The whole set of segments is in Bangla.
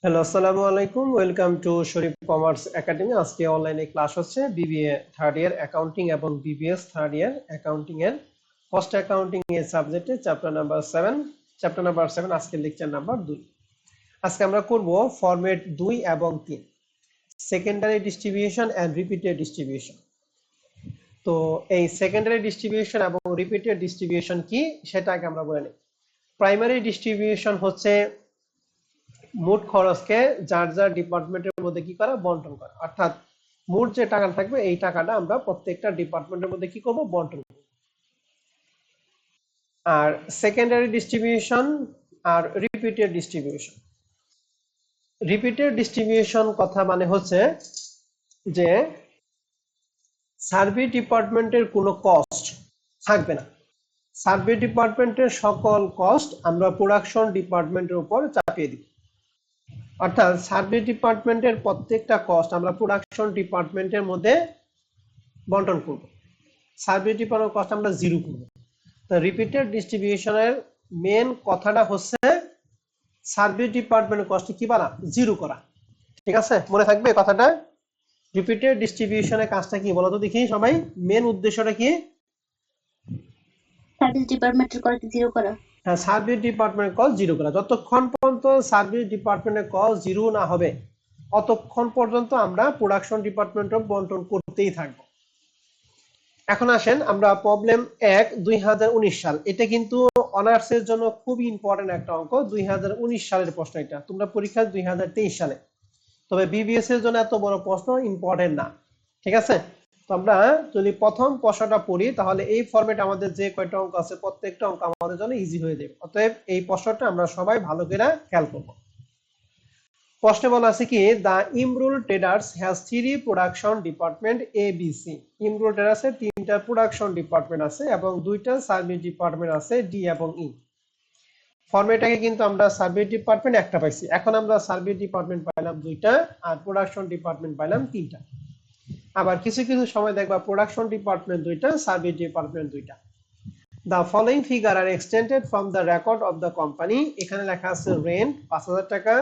হ্যালো, আসসালামু আলাইকুম। Welcome to Sharif commerce academy. আজকে অনলাইনে ক্লাস হচ্ছে বিবিএ থার্ড ইয়ার অ্যাকাউন্টিং এবং বিবিএস থার্ড ইয়ার অ্যাকাউন্টিং এর কস্ট অ্যাকাউন্টিং এর সাবজেক্টে চ্যাপ্টার নাম্বার 7 আজকের লেকচার নাম্বার 2। আজকে আমরা করব ফরম্যাট 2 এবং 3, secondary distribution and repeated distribution. তো এই সেকেন্ডারি ডিস্ট্রিবিউশন এবং রিপিটেড ডিস্ট্রিবিউশন কি সেটা আগে আমরা বলে নিই। প্রাইমারি ডিস্ট্রিবিউশন হচ্ছে মোট খরচকে যার যার ডিপার্টমেন্টের মধ্যে কি করা, বন্টন করা। অর্থাৎ মোট যে টাকা থাকবে এই টাকাটা আমরা প্রত্যেকটা ডিপার্টমেন্টের মধ্যে কি করব, বন্টন করব। আর সেকেন্ডারি ডিস্ট্রিবিউশন আর রিপিটেড ডিস্ট্রিবিউশন। রিপিটেড ডিস্ট্রিবিউশন কথা মানে হচ্ছে যে সার্ভে ডিপার্টমেন্টের কোনো কস্ট থাকবে না। সার্ভে ডিপার্টমেন্টের সকল কস্ট আমরা প্রোডাকশন ডিপার্টমেন্টের উপর চাপিয়ে দিব। অর্থাৎ সার্ভে ডিপার্টমেন্টের প্রত্যেকটা কস্ট আমরা প্রোডাকশন ডিপার্টমেন্টের মধ্যে বন্টন করব। সার্ভে ডিপার্টমেন্ট কস্ট আমরা জিরো করব। তো রিপিটেড ডিস্ট্রিবিউশনের মেন কথাটা হচ্ছে সার্ভে ডিপার্টমেন্টের কস্ট কি বানা, জিরো করা। ঠিক আছে, মনে থাকবে কথাটা। রিপিটেড ডিস্ট্রিবিউশনের কাজটা কি বলো তো দেখি সবাই, মেন উদ্দেশ্যটা কি? সার্ভিস ডিপার্টমেন্টের কস্ট জিরো করা। হ্যাঁ, সার্ভে ডিপার্টমেন্টের কস্ট জিরো করা। যতক্ষণ পর্যন্ত সার্ভিস ডিপার্টমেন্টের কস্ট জিরো না হবে অতক্ষণ পর্যন্ত আমরা প্রোডাকশন ডিপার্টমেন্টও বন্টন করতেই থাকবো। এখন আসেন আমরা প্রবলেম 1 2019 সাল, এটা কিন্তু অনার্সের জন্য খুবই ইম্পর্টেন্ট একটা অঙ্ক। 2019 সালের প্রশ্ন, এটা তোমরা পরীক্ষা 2023 সালে, তবে বিবিএস এর জন্য এত বড় প্রশ্ন ইম্পর্টেন্ট না। ঠিক আছে, তো আমরা যদি প্রথম প্রশ্নটা পড়ি তাহলে এই ফরম্যাটে আমাদের যে কয়টা অঙ্ক আছে প্রত্যেকটা অঙ্ক আমাদের জন্য ইজি হয়ে যাবে। অতএব এই প্রশ্নটা আমরা সবাই ভালো করে খেয়াল করব। প্রশ্নে বলা আছে কি, the Imrul traders has three production department A B C. Imrul ট্রেডার্সের তিনটা প্রোডাকশন ডিপার্টমেন্ট আছে এবং দুইটা সার্ভিস ডিপার্টমেন্ট আছে ডি এবং ই। ফরম্যাটটাকে কিন্তু আমরা সার্ভিস ডিপার্টমেন্ট একটা পাইছি, এখন আমরা সার্ভিস ডিপার্টমেন্ট পাইলাম দুইটা আর প্রোডাকশন ডিপার্টমেন্ট পাইলাম তিনটা। আবার কিছু কিছু সময় দেখবা প্রোডাকশন ডিপার্টমেন্ট দুইটা, সার্ভিস ডিপার্টমেন্ট দুইটা। The following figure are extended from the record of the company. এখানে লেখা আছে রেন্ট 5000 টাকা,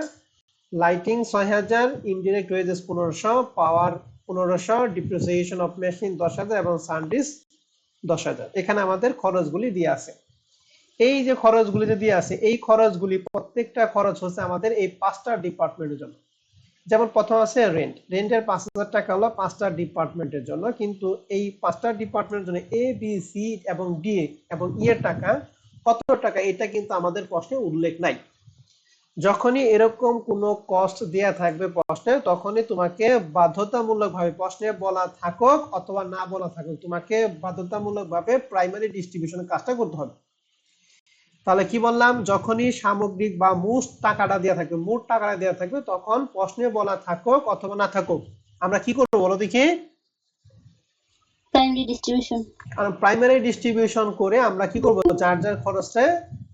lighting 6000, indirect wages 1500, power 1500, depreciation of machine 10000 এবং সার্ভিস 10000। এখানে আমাদের খরচগুলি দিয়ে আছে। এই যে খরচগুলি যে দিয়ে আছে এই খরচগুলি প্রত্যেকটা খরচ হচ্ছে আমাদের এই পাঁচটা ডিপার্টমেন্টের জন্য। যেমন প্রথম আছে রেন্ট, রেন্টের 5000 টাকা হলো পাঁচটা ডিপার্টমেন্টের জন্য, কিন্তু এই পাঁচটা ডিপার্টমেন্টের জন্য এ বি সি এবং ডি এবং ই এর টাকা কত টাকা এটা কিন্তু আমাদের প্রশ্নে উল্লেখ নাই। যখনই এরকম কোনো কস্ট দেয়া থাকবে প্রশ্নে তখনই তোমাকে বাধ্যতামূলকভাবে, প্রশ্নে বলা থাকুক অথবা না বলা থাকুক, তোমাকে বাধ্যতামূলকভাবে প্রাইমারি ডিস্ট্রিবিউশনের কাজটা করতে হবে। তাহলে কি বললাম, যখনই সামগ্রিক বা মোট টাকাটা দেওয়া থাকবে, মোট টাকাটা দেওয়া থাকবে তখন প্রশ্নে বলা থাকুক অথবা না থাকুক আমরা কি করবো বলো দেখি, প্রাইমারি ডিস্ট্রিবিউশন। কারণ প্রাইমারি ডিস্ট্রিবিউশন করে আমরা কি করব, যার যার খরচটা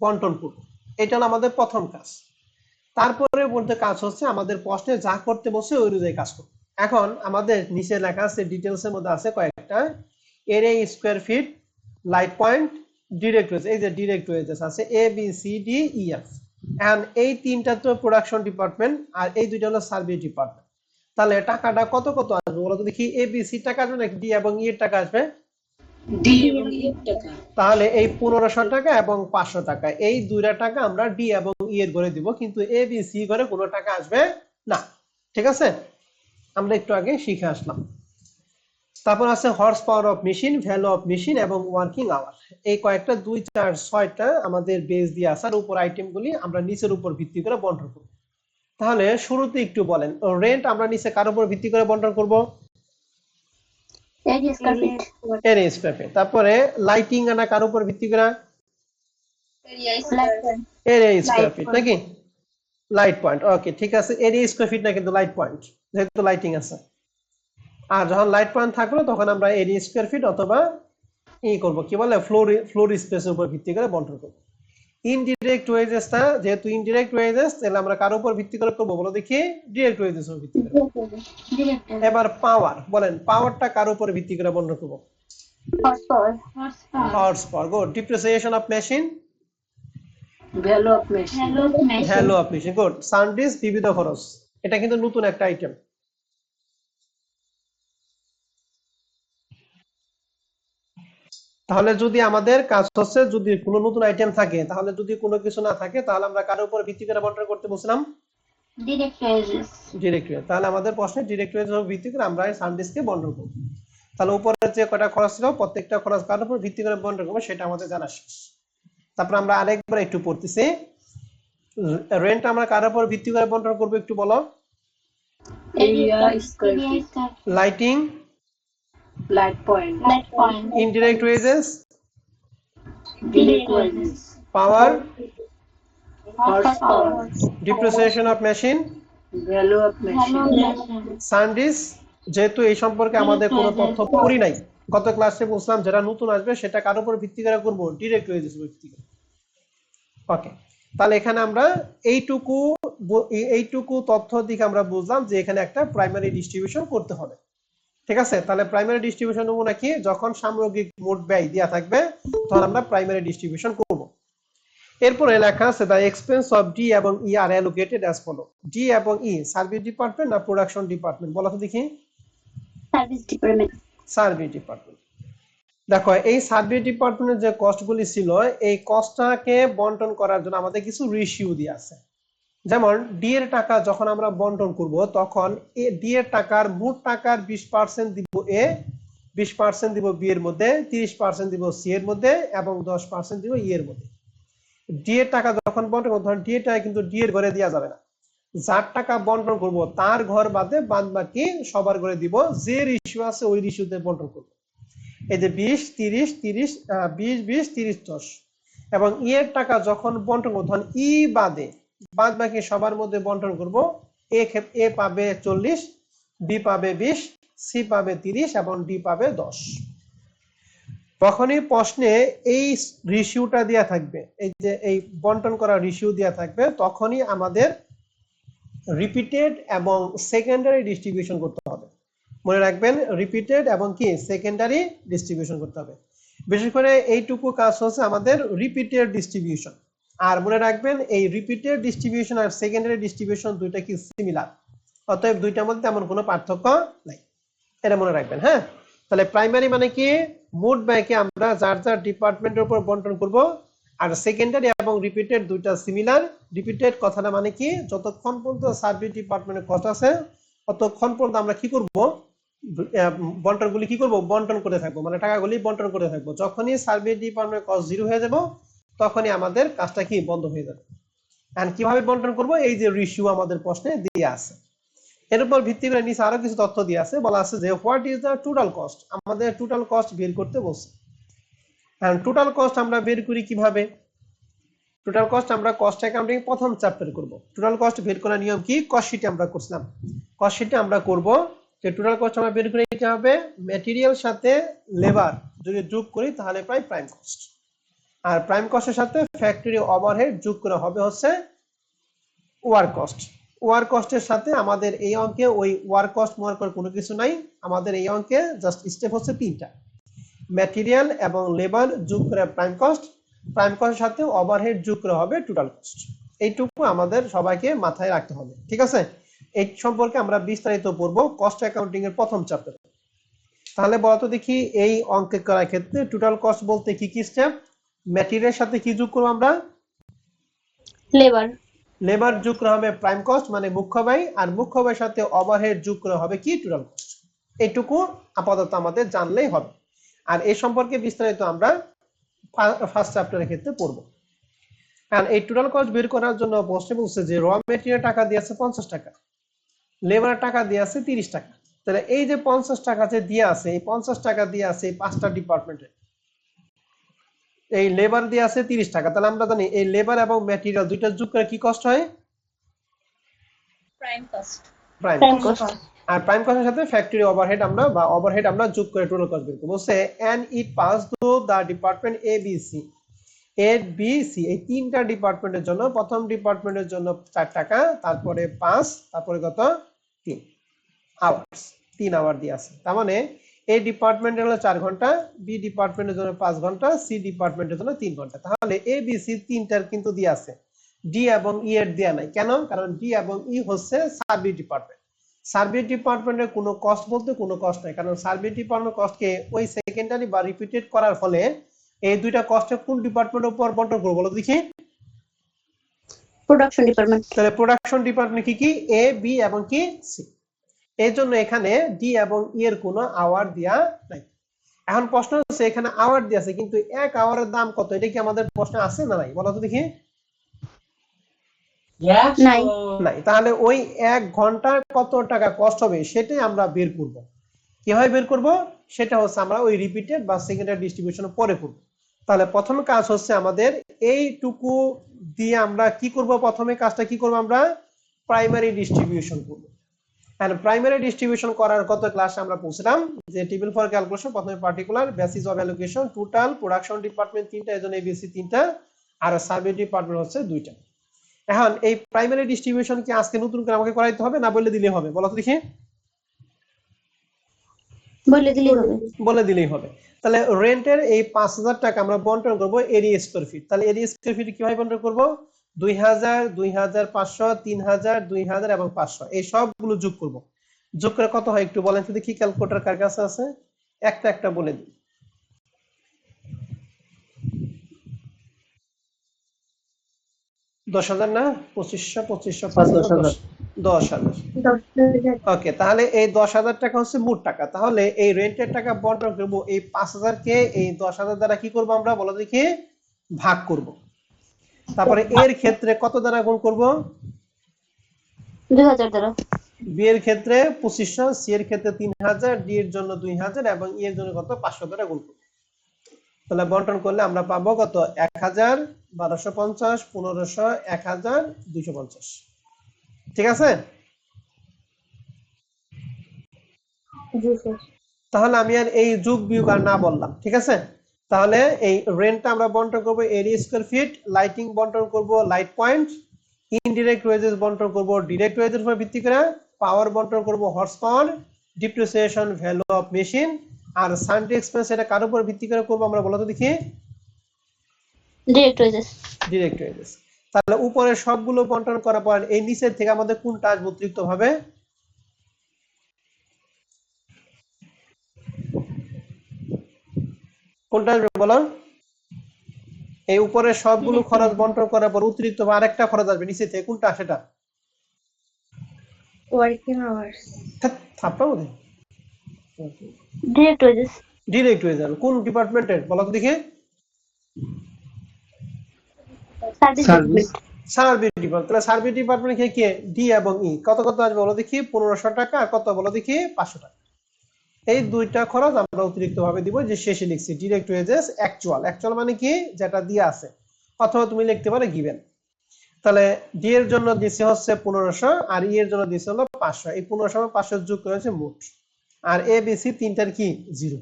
বন্টন করব। এটা হলো আমাদের প্রথম কাজ। তারপরে বলতে কাজ হচ্ছে আমাদের প্রশ্নে যা করতে বসে ওই অনুযায়ী কাজ করব। এখন আমাদের নিচে লেখা আছে, ডিটেলস এর মধ্যে আছে কয়েকটা, area square feet, light point, direct wage. এই যে ডিরেক্ট ওয়েজেস আছে A B C D E F, and এই তিনটা তো প্রোডাকশন ডিপার্টমেন্ট আর এই দুইটা হলো সার্ভিস ডিপার্টমেন্ট। তাহলে টাকাটা কত কত আসবে বলো তো দেখি, এ বি সি টাকা আসবে নাকি ডি এবং ই এর টাকা আসবে? ডি এবং ই এর টাকা। তাহলে এই 1500 টাকা এবং 500 টাকা এই দুইটা টাকা আমরা ডি এবং ই এর ঘরে দিব, কিন্তু এ বি সি ঘরে কোনো টাকা আসবে না। ঠিক আছে, আমরা একটু আগে শিখে আসলাম। তারপর আছে horse power of machine, value of machine এবং ওয়ার্কিং আওয়ার। এই কয়েকটা 2 4 6টা আমাদের বেস দিয়ে আসার উপর আইটেমগুলি আমরা নিচের উপর ভিত্তি করে বন্টন করব। তাহলে শুরুতে একটু বলেন, রেন্ট আমরা নিচে কার উপর ভিত্তি করে বন্টন করব? Area square feet. Area square feet. তারপরে লাইটিং আনা কার উপর ভিত্তি করে? এরিয়া স্কয়ার ফিট নাকি? Light point. ওকে, ঠিক আছে, এরিয়া স্কয়ার ফিট না কিন্তু লাইট পয়েন্ট, যেহেতু লাইটিং আছে। আর যখন লাইট পয়েন্ট থাকলো তখন আমরা এরিয়া স্কয়ার ফিট অথবা ই করব, কি বলে, ফ্লোর স্পেসের উপর ভিত্তি করে বন্টন করব। ইনডিরেক্ট ওয়েজেসটা যেহেতু ইনডিরেক্ট ওয়েজেস, তাহলে আমরা কার উপর ভিত্তি করে করব বলো দেখি, ডিরেক্ট ওয়েজেস উপর ভিত্তি করে। এবার পাওয়ার, বলেন পাওয়ারটা কার উপর ভিত্তি করে বন্টন করব? Horse power. Horse power. Good. Depreciation of machine, value of machine value of machine. Good. Sundries বিবিধ খরচ, এটা কিন্তু নতুন একটা আইটেম। তাহলে যদি আমাদের কাজ হচ্ছে যদি কোনো নতুন আইটেম থাকে, তাহলে যদি কোনো কিছু না থাকে তাহলে আমরা কার উপর ভিত্তি করে বন্টন করতে বলছিলাম? Direct wages. Direct wage. তাহলে আমাদের প্রশ্নে ডিরেক্ট ওয়েজ এর ভিত্তি করে আমরা সানডিস্ককে বন্টন করব। তাহলে উপরে যে কয়টা খরচ ছিল প্রত্যেকটা খরচ কার উপর ভিত্তি করে বন্টন করব সেটা আমাদের জানা শেষ। তারপর আমরা আরেকবার একটু পড়তেছি, রেন্ট আমরা কার উপর ভিত্তি করে বন্টন করব একটু বলো? Area square feet lighting, light point indirect wages, direct wages power, horse power depreciation of machine, value of machine sundries. যেহেতু এই সম্পর্কে আমাদের কোনো তথ্য পড়ি নাই, গত ক্লাসে বলছিলাম যেটা নতুন আসবে সেটা কার উপর ভিত্তি করে করব? ডিরেক্ট ওয়েজেস ভিত্তি করে। ওকে, তাহলে এখানে আমরা এইটুকু তথ্য দিকে আমরা বুঝলাম যে এখানে একটা প্রাইমারি ডিস্ট্রিবিউশন করতে হবে। ঠিক আছে, তাহলে প্রাইমারি ডিস্ট্রিবিউশন নমুনা কি? যখন সামগ্রিক মোট ব্যয় দেয়া থাকবে তখন আমরা প্রাইমারি ডিস্ট্রিবিউশন করব। এরপরে লেখা আছে দ্য এক্সপেন্স অফ ডি এবং ই আর অ্যালোকেটেড অ্যাজ ফলো। ডি এবং ই সার্ভিস ডিপার্টমেন্ট না প্রোডাকশন ডিপার্টমেন্ট? বলো তো দেখি। Service department. Service department. দেখো এই সার্ভিস ডিপার্টমেন্টের যে কস্টগুলি ছিল এই কস্টটাকে বন্টন করার জন্য আমাদের কিছু রেশিও দিয়ে আছে। যেমন ডি এর টাকা যখন আমরা বন্টন করব তখন ডি এর টাকার মোট টাকার 20% দিব এ, 20% দিব বি এর মধ্যে, 30% দিব সি এর মধ্যে এবং 10% দিব ই এর মধ্যে। ডি এর টাকা যখন বন্টন করব তখন ডি এর টাকা কিন্তু ডি এর ঘরে দেওয়া যাবে না। যার টাকা বন্টন করব তার ঘর বাদে বাদ বাকি সবার ঘরে দিব, যে রেশিও আছে ওই রেশিওতে বন্টন করব। এই যে 20 30 30 20 20 30 10। এবং ই এর টাকা যখন বন্টন করব তখন ই বাদে বাদ বাকি সবার মধ্যে বন্টন করব। এ পাবে 40, বি পাবে 20, সি পাবে 30 এবং ডি পাবে 10। তখনই প্রশ্নে এই রেশিওটা দেয়া থাকবে, এই যে এই বন্টন করা রেশিও দেয়া থাকবে, তখনই আমাদের রিপিটেড এবং সেকেন্ডারি ডিস্ট্রিবিউশন করতে হবে। মনে রাখবেন রিপিটেড এবং কি সেকেন্ডারি ডিস্ট্রিবিউশন করতে হবে। বিশেষ করে এইটুকু কাজ হচ্ছে আমাদের রিপিটেড ডিস্ট্রিবিউশন। আর মনে রাখবেন এই রিপিটেড ডিস্ট্রিবিউশন আর সেকেন্ডারি ডিস্ট্রিবিউশন দুইটা কি সিমিলার, অতএব দুইটার মধ্যে তেমন কোনো পার্থক্য নাই, এটা মনে রাখবেন। হ্যাঁ, তাহলে প্রাইমারি মানে কি? মোট ব্যয়কে আমরা যার যার ডিপার্টমেন্টের উপর বন্টন করব। আর সেকেন্ডারি এবং রিপিটেড দুইটা সিমিলার। রিপিটেড কথাটা মানে কি? যতক্ষণ পর্যন্ত সার্ভিস ডিপার্টমেন্টের কস্ট আছে ততক্ষণ পর্যন্ত আমরা কি করব? বন্টনগুলি কি করব? বন্টন করে থাকবো, মানে টাকাগুলি বন্টন করে থাকবো। যখনই সার্ভিস ডিপার্টমেন্ট কস্ট 0 হয়ে যাব তখনই আমাদের কাজটা কি বন্ধ হয়ে যাবে। এন্ড কিভাবে বন্টন করব? এই যে রেশিও আমাদের প্রশ্নে দিয়ে আছে, এর উপর ভিত্তি করে নিচে আরো কিছু তথ্য দিয়ে আছে। বলা আছে যে what is the total cost. আমাদের টোটাল কস্ট বের করতে বলছে। এন্ড টোটাল কস্ট আমরা বের করি কিভাবে? টোটাল কস্ট আমরা কস্ট অ্যাকাউন্টিং প্রথম চ্যাপ্টারে করব। টোটাল কস্ট বের করার নিয়ম কি? কস্ট শিটে আমরা করছিলাম। কস্ট শিটে আমরা করব যে টোটাল কস্ট আমরা বের করে নিতে হবে ম্যাটেরিয়াল সাথে লেবার যদি যোগ করি তাহলে প্রায় প্রাইম কস্ট, আর প্রাইম কস্টের সাথে ফ্যাক্টরি ওভারহেড যোগ করা হবে হচ্ছে ওয়ার্ক কস্ট। ওয়ার্ক কস্টের সাথে আমাদের এই অঙ্কে ওই ওয়ার্ক কস্ট মোয়ার করে কোনো কিছু নাই। আমাদের এই অঙ্কে জাস্ট স্টেপ হচ্ছে 3টা, ম্যাটেরিয়াল এবং লেবার যোগ করে প্রাইম কস্ট, প্রাইম কস্টের সাথে ওভারহেড যোগ করা হবে টোটাল কস্ট। এইটুকু আমাদের সবাইকে মাথায় রাখতে হবে, ঠিক আছে? এই সম্পর্কে আমরা বিস্তারিত পড়ব কস্ট অ্যাকাউন্টিং এর প্রথম চ্যাপ্টারে। তাহলে বলতো দেখি এই অঙ্কে করার ক্ষেত্রে টোটাল কস্ট বলতে কি কি স্টেপ? ম্যাটেরিয়ালের সাথে কি যোগ করব আমরা? লেবার। লেবার যোগ করা হবে প্রাইম কস্ট মানে মুখ্য ব্যয়, আর মুখ্য ব্যয়ের সাথে ওভারহেড যোগ করা হবে কি? Total cost. এইটুকু আপাতত আমাদের জানলেই হবে। আর এই সম্পর্কে বিস্তারিত আমরা ফার্স্ট চ্যাপ্টারের ক্ষেত্রে পড়ব। আর এই টোটাল কস্ট বের করার জন্য প্রশ্ন বলছে যে র ম্যাটেরিয়াল টাকা দিয়ে আছে 50 টাকা, লেবার টাকা দিয়ে আছে 30 টাকা। তাহলে এই যে 50 টাকা যে দিয়ে আছে, এই 50 টাকা দিয়ে আছে এই 5টা ডিপার্টমেন্টে, এই লেবার দিয়ে আছে 30 টাকা। তাহলে আমরা জানি এই লেবার এবং ম্যাটেরিয়াল দুইটা যোগ করে কি কস্ট হয়? Prime cost. Prime cost. আর প্রাইম কস্টের সাথে ফ্যাক্টরি ওভারহেড আমরা বা ওভারহেড আমরা যোগ করে টোটাল কস্ট বের করব। বলছে and it pass to the department A B C. A B C এই তিনটা ডিপার্টমেন্টের জন্য, প্রথম ডিপার্টমেন্টের জন্য 4 টাকা, তারপরে 5, তারপরে কত? 3 আওয়ার্স, 3 আওয়ার দিয়ে আছে। তার মানে এ ডিপার্টমেন্টের হলো 4 ঘন্টা, বি ডিপার্টমেন্টের জন্য 5 ঘন্টা, সি ডিপার্টমেন্টের জন্য 3 ঘন্টা। তাহলে এ বি সি তিনটার কিন্তু দিয়ে আছে, ডি এবং ই এর দেয়া নাই। কেন? কারণ ডি এবং ই হচ্ছে সার্ভিস ডিপার্টমেন্ট। সার্ভিস ডিপার্টমেন্টের কোনো কস্ট বলতে কোনো কস্ট নাই, কারণ সার্ভিস ডিপার্টমেন্ট কস্টকে ওই সেকেন্ডারি বা রিপিটেড করার ফলে এই দুইটা কস্টে কোন ডিপার্টমেন্টের উপর বন্টন করব বলো দেখি? Production department. তাহলে প্রোডাকশন ডিপার্টমেন্ট কি কি? এ বি এবং কি সি। এই জন্য এখানে ডি এবং ই এর কোনো আওয়ার দেয়া নাই। এখন প্রশ্ন হচ্ছে এখানে আওয়ার দেয়া আছে, কিন্তু 1 আওয়ারের দাম কত? এটা কি আমাদের প্রশ্নে আছে না নাই? বলো তো দেখি। নাই। নাই। তাহলে ওই 1 ঘন্টা কত টাকা কস্ট হবে সেটাই আমরা বের করব। কিভাবে বের করব? সেটা হচ্ছে আমরা ওই রিপিটেড বা সেকেন্ডারি ডিস্ট্রিবিউশন পরে করব। তাহলে প্রথম কাজ হচ্ছে আমাদের এইটুকু দিয়ে আমরা কি করব? প্রথমে কাজটা কি করব? আমরা প্রাইমারি ডিস্ট্রিবিউশন করব। এন্ড প্রাইমারি ডিস্ট্রিবিউশন করার কত ক্লাস আমরা পড়ছিলাম যে টেবিল ফর ক্যালকুলেশন, প্রথমে particular, basis of allocation, total, production department 3টা, এজন্য এবিসি 3টা, আর সার্ভে ডিপার্টমেন্ট হচ্ছে 2টা। এখন এই প্রাইমারি ডিস্ট্রিবিউশন কি আজকে নতুন করে আমাকে করাইতে হবে না বলে দিলে হবে? বলো তো দেখি। বলে দিলেই হবে। বলে দিলেই হবে। তাহলে রেন্টের এই 5000 টাকা আমরা বন্টন করব এরিয়া স্কয়ার ফিট। তাহলে এরিয়া স্কয়ার ফিট কিভাবে বন্টন করব? 2000, 2500, 3000, 2000 এবং 500 এই সবগুলো যোগ করব। যোগ করে কত হয় একটু বলেন তো দেখি, ক্যালকুলেটর কার কাছে আছে? একটা একটা বলে দিই। 10,000 না? 2500, 2500, 5000, 10,000। ওকে, তাহলে এই 10,000 টাকা হচ্ছে মোট টাকা। তাহলে এই রেন্টের টাকা বন্টন করব, এই 5,000 কে এই 10,000 দ্বারা কি করব আমরা বলো দেখি? ভাগ করব। তারপরে এর ক্ষেত্রে কত দ্বারা গুণ করব? 2000 দ্বারা। বি এর ক্ষেত্রে 2500, সি এর ক্ষেত্রে 3000, ডি এর জন্য 2000 এবং ই এর জন্য কত? 500 দ্বারা গুণ করব। তাহলে বন্টন করলে আমরা পাবো কত? 1000, 1250, 1500, 1000, 250। ঠিক আছে? জি স্যার। তাহলে আমি আর এই যোগ বিয়োগ আর না বললাম। ঠিক আছে? তাহলে এই রেন্টটা আমরা বন্টন করব এরিয়া স্কয়ার ফিট, লাইটিং বন্টন করব লাইট পয়েন্ট, ইনডিরেক্ট ওয়েজেস বন্টন করব ডিরেক্ট ওয়েজের উপর ভিত্তি করে, পাওয়ার বন্টন করব horse power, depreciation value of machine, আর সানডে এক্সপেন্স এটা কার উপর ভিত্তি করে করব আমরা বলো তো দেখি? Direct wages. Direct wages. তাহলে উপরে সবগুলো বন্টন করার পর এই নিচের থেকে আমাদের কোনটা আসবে অতিরিক্ত ভাবে? কোনটা আসবে বলো? এই উপরে সবগুলো খরচ বন্টন করার পর অতিরিক্ত আরেকটা খরচ আসবে নিচে থেকে, কোনটা সেটা? Working hours. থাপ্পা বলে ডিরেক্ট ওয়েজেস। ডিরেক্ট ওয়েজ যাবে কোন ডিপার্টমেন্টের বলো তো দেখি? Service department. Service department. তাহলে সার্ভিস ডিপার্টমেন্ট কে কে? ডি এবং ই। কত কত আসবে বলো দেখি? 1500 টাকা আর কত বলো দেখি? 500 টাকা। এই দুইটা খরচ আমরা অতিরিক্ত ভাবে দিব, যে শেষে লিখছি ডিরেক্ট ওয়েজেস অ্যাকচুয়াল। অ্যাকচুয়াল মানে কি? যেটা দিয়ে আছে, অথবা তুমি লিখতে পারো গিভেন। তাহলে ডি এর জন্য দিছে হচ্ছে 1500 আর ই এর জন্য দিছে হলো 500। এই 1500 আর 500 যোগ করে হচ্ছে মোট। আর এ বি সি তিনটার কি? 0।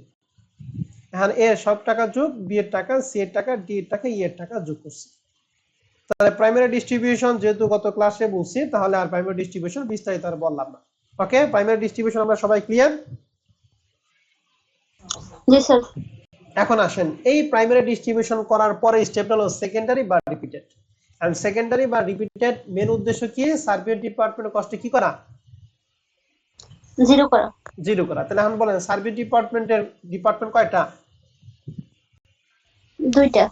এখন এর সব টাকা যোগ, বি এর টাকা, সি এর টাকা, ডি এর টাকা, ই এর টাকা যোগ করছি। তাহলে প্রাইমারি ডিস্ট্রিবিউশন যেহেতু গত ক্লাসে বলছি, তাহলে আর প্রাইমারি ডিস্ট্রিবিউশন বিস্তারিত আর বললাম না। ওকে, প্রাইমারি ডিস্ট্রিবিউশন আমরা সবাই ক্লিয়ার? জি স্যার। এখন আসেন এই প্রাইমারি ডিস্ট্রিবিউশন করার পরে স্টেপটা হলো সেকেন্ডারি বা রিপিটেড। এন্ড সেকেন্ডারি বা রিপিটেড মেন উদ্দেশ্য কি? সার্ভে ডিপার্টমেন্টের কষ্ট কি করা? জিরো করা। জিরো করা। তাহলে এখন বলেন সার্ভে ডিপার্টমেন্টের ডিপার্টমেন্ট কয়টা? দুইটা।